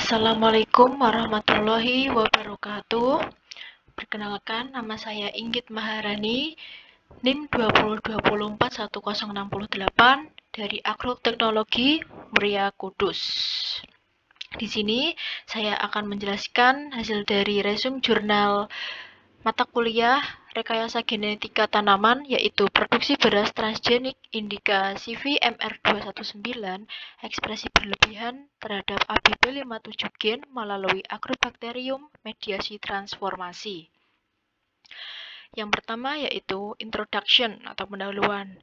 Assalamualaikum warahmatullahi wabarakatuh. Perkenalkan, nama saya Inggit Maharani, NIM 2020410608 dari Agroteknologi Muria Kudus. Di sini saya akan menjelaskan hasil dari resum jurnal mata kuliah Rekayasa Genetika Tanaman, yaitu Produksi Beras Transgenik Indikasi VMR219 Ekspresi Berlebihan terhadap ABP57 gen melalui Agrobacterium Mediasi Transformasi. Yang pertama yaitu Introduction atau pendahuluan.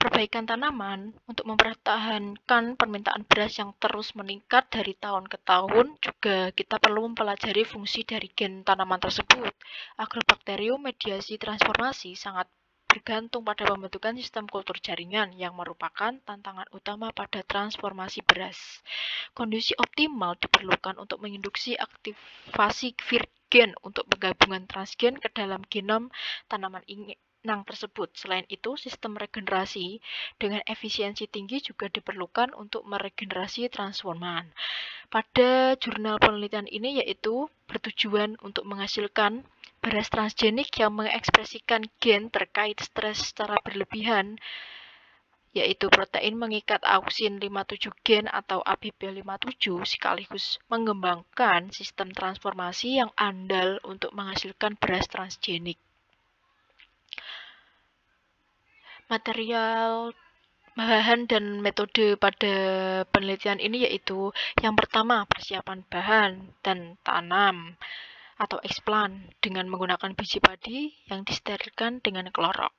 Perbaikan tanaman untuk mempertahankan permintaan beras yang terus meningkat dari tahun ke tahun, juga kita perlu mempelajari fungsi dari gen tanaman tersebut. Agrobacterium mediasi transformasi sangat bergantung pada pembentukan sistem kultur jaringan yang merupakan tantangan utama pada transformasi beras. Kondisi optimal diperlukan untuk menginduksi aktivasi gen untuk penggabungan transgen ke dalam genom tanaman inang tersebut. Selain itu, sistem regenerasi dengan efisiensi tinggi juga diperlukan untuk meregenerasi transforman. Pada jurnal penelitian ini yaitu bertujuan untuk menghasilkan beras transgenik yang mengekspresikan gen terkait stres secara berlebihan, yaitu protein mengikat auksin 57 gen atau ABP57, sekaligus mengembangkan sistem transformasi yang andal untuk menghasilkan beras transgenik. Material, bahan, dan metode pada penelitian ini yaitu yang pertama, persiapan bahan dan tanam atau eksplan dengan menggunakan biji padi yang disterilkan dengan klorok.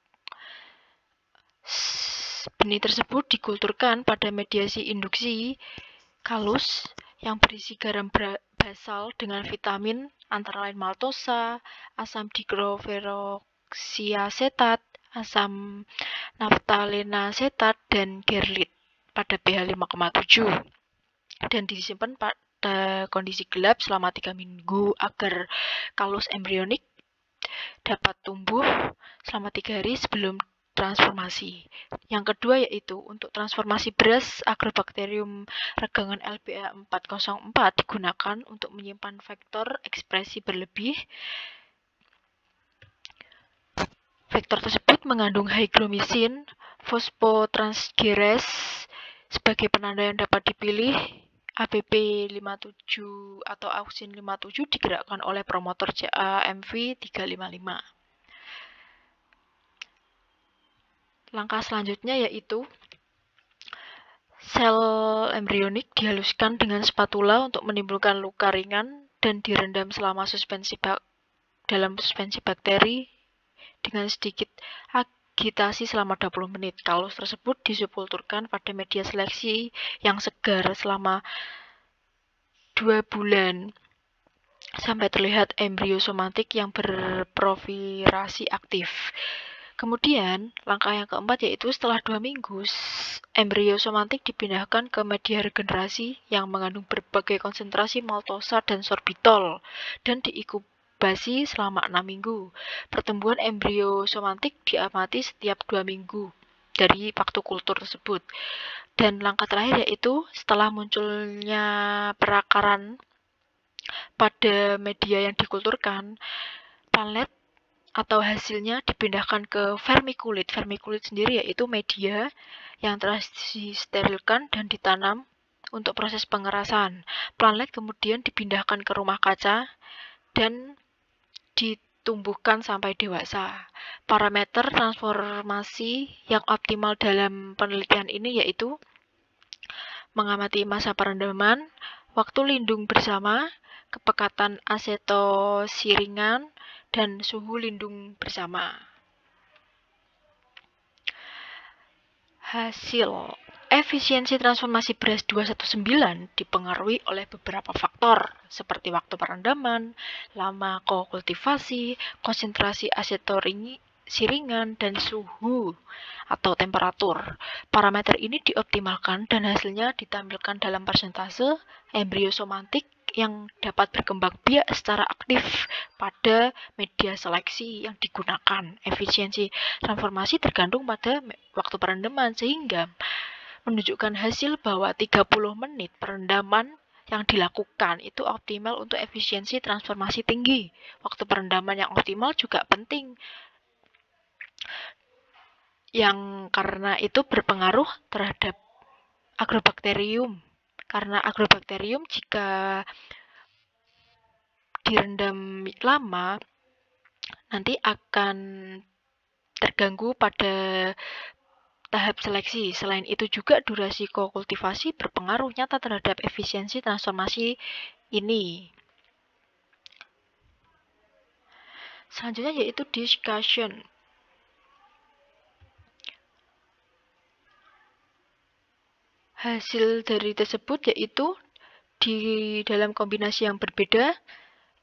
Benih tersebut dikulturkan pada mediasi induksi kalus yang berisi garam basal dengan vitamin antara lain maltosa, asam dikloferoksiasetat, asam naftalenasetat, dan gerlit pada pH 5,7 dan disimpan pada kondisi gelap selama 3 minggu agar kalus embrionik dapat tumbuh selama 3 hari sebelum transformasi. Yang kedua yaitu untuk transformasi beras, Agrobacterium regangan LBA 404 digunakan untuk menyimpan vektor ekspresi berlebih. Vektor tersebut mengandung hygromisin, fosfotransgerase sebagai penanda yang dapat dipilih. ABP57 atau auksin 57 digerakkan oleh promotor CAMV355. Langkah selanjutnya yaitu sel embrionik dihaluskan dengan spatula untuk menimbulkan luka ringan dan direndam selama dalam suspensi bakteri dengan sedikit agitasi selama 20 menit. Kalus tersebut disubkulturkan pada media seleksi yang segar selama 2 bulan sampai terlihat embrio somatik yang berproliferasi aktif. Kemudian, langkah yang keempat yaitu setelah 2 minggu, embrio somatik dipindahkan ke media regenerasi yang mengandung berbagai konsentrasi maltosa dan sorbitol dan diinkubasi selama 6 minggu. Pertumbuhan embrio somatik diamati setiap 2 minggu dari waktu kultur tersebut. Dan langkah terakhir yaitu setelah munculnya perakaran pada media yang dikulturkan, planlet atau hasilnya dipindahkan ke vermiculit. Vermiculit sendiri yaitu media yang telah disterilkan dan ditanam untuk proses pengerasan. Planlet kemudian dipindahkan ke rumah kaca dan ditumbuhkan sampai dewasa. Parameter transformasi yang optimal dalam penelitian ini yaitu mengamati masa perendaman, waktu lindung bersama, kepekatan asetosiringan, dan suhu lindung bersama. Hasil efisiensi transformasi beras 219 dipengaruhi oleh beberapa faktor seperti waktu perendaman, lama kokultivasi, konsentrasi asetosiringan, dan suhu atau temperatur. Parameter ini dioptimalkan dan hasilnya ditampilkan dalam persentase embrio somatik yang dapat berkembang biak secara aktif pada media seleksi yang digunakan. Efisiensi transformasi tergantung pada waktu perendaman, sehingga menunjukkan hasil bahwa 30 menit perendaman yang dilakukan itu optimal untuk efisiensi transformasi tinggi. Waktu perendaman yang optimal juga penting, yang karena itu berpengaruh terhadap agrobakterium. Karena agrobakterium jika direndam lama, nanti akan terganggu pada tahap seleksi. Selain itu juga durasi kokultivasi berpengaruh nyata terhadap efisiensi transformasi ini. Selanjutnya yaitu discussion. Hasil dari tersebut yaitu di dalam kombinasi yang berbeda,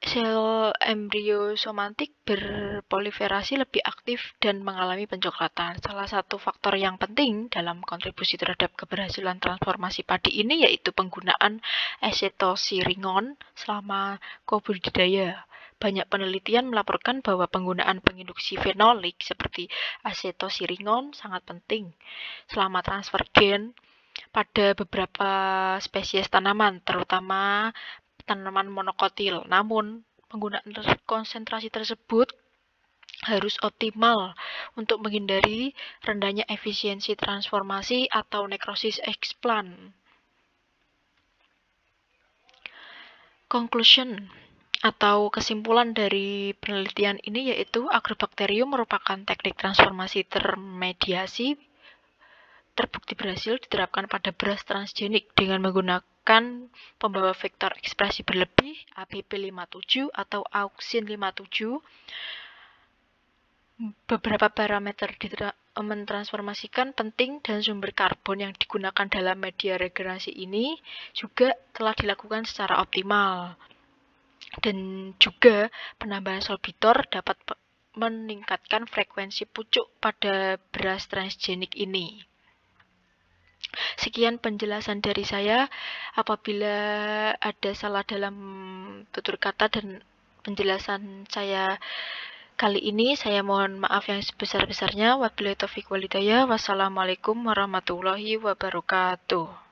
sel embrio somatik berproliferasi lebih aktif dan mengalami pencoklatan. Salah satu faktor yang penting dalam kontribusi terhadap keberhasilan transformasi padi ini yaitu penggunaan acetosiringon selama kobudidaya. Banyak penelitian melaporkan bahwa penggunaan penginduksi fenolik seperti acetosiringon sangat penting selama transfer gen pada beberapa spesies tanaman, terutama tanaman monokotil. Namun, penggunaan konsentrasi tersebut harus optimal untuk menghindari rendahnya efisiensi transformasi atau nekrosis eksplan. Conclusion atau kesimpulan dari penelitian ini yaitu agrobakterium merupakan teknik transformasi termediasi terbukti berhasil diterapkan pada beras transgenik dengan menggunakan pembawa vektor ekspresi berlebih ABP57 atau AUXIN 57. Beberapa parameter mentransformasikan penting dan sumber karbon yang digunakan dalam media regenerasi ini juga telah dilakukan secara optimal. Dan juga penambahan solbitor dapat meningkatkan frekuensi pucuk pada beras transgenik ini. Sekian penjelasan dari saya. Apabila ada salah dalam tutur kata dan penjelasan saya kali ini, saya mohon maaf yang sebesar-besarnya. Wabillahi taufiq walhidayah. Wassalamualaikum warahmatullahi wabarakatuh.